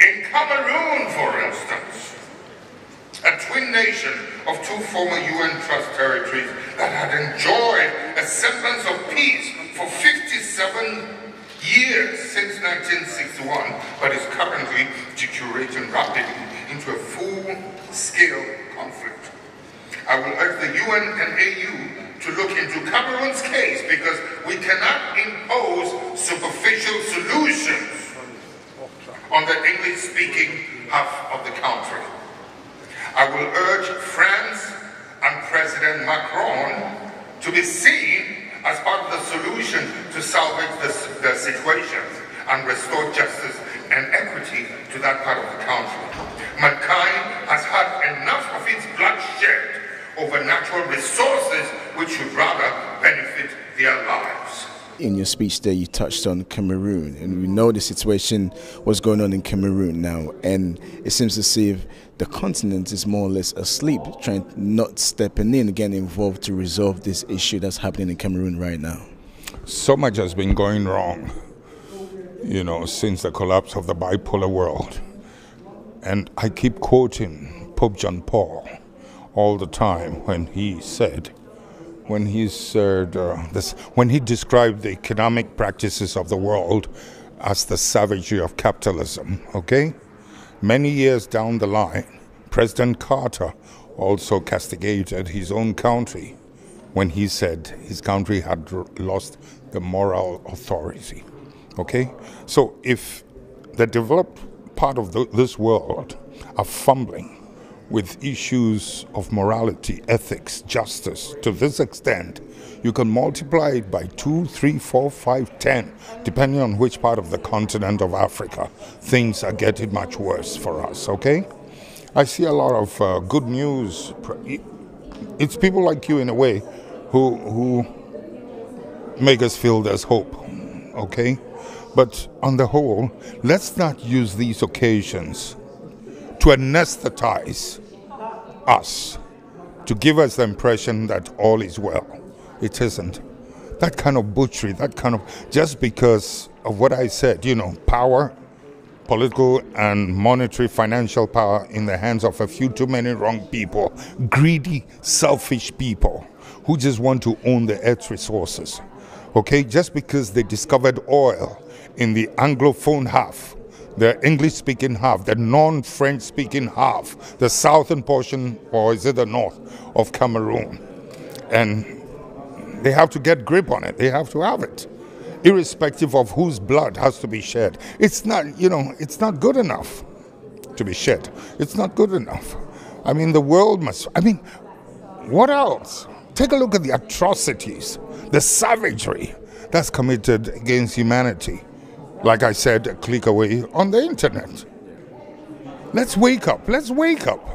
In Cameroon, for instance, a twin nation of two former UN Trust territories that had enjoyed a semblance of peace for 57 years since 1961, but is currently deteriorating rapidly into a full-scale conflict. I will urge the UN and AU to look into Cameroon's case because we cannot impose superficial solutions on the English-speaking half of the country. I will urge France and President Macron to be seen as part of the solution to salvage the situation and restore justice and equity to that part of the country. Mankind has had enough of its bloodshed over natural resources which should rather benefit their lives. In your speech there, you touched on Cameroon, and we know the situation, what's going on in Cameroon now, and it seems as if the continent is more or less asleep, trying not stepping in, getting involved to resolve this issue that's happening in Cameroon right now. So much has been going wrong, since the collapse of the bipolar world. And I keep quoting Pope John Paul all the time when he described the economic practices of the world as the savagery of capitalism, okay? Many years down the line, President Carter also castigated his own country when he said his country had lost the moral authority, okay? So if the developed part of this world are fumbling with issues of morality, ethics, justice, to this extent, you can multiply it by 2, 3, 4, 5, 10, depending on which part of the continent of Africa. Things are getting much worse for us, okay? I see a lot of good news. It's people like you, in a way, who make us feel there's hope, okay? But on the whole, let's not use these occasions to anesthetize us, to give us the impression that all is well. It isn't. That kind of butchery, just because of what I said, power, political and monetary financial power in the hands of a few too many wrong people, greedy, selfish people who just want to own the earth's resources. Okay, just because they discovered oil in the Anglophone half, the English-speaking half, the non-French-speaking half, the southern portion, or is it the north, of Cameroon. And they have to get grip on it. They have to have it, irrespective of whose blood has to be shed. It's not, it's not good enough to be shed. It's not good enough. I mean, the world must, what else? Take a look at the atrocities, the savagery that's committed against humanity. Like I said, a click away on the internet. Let's wake up. Let's wake up.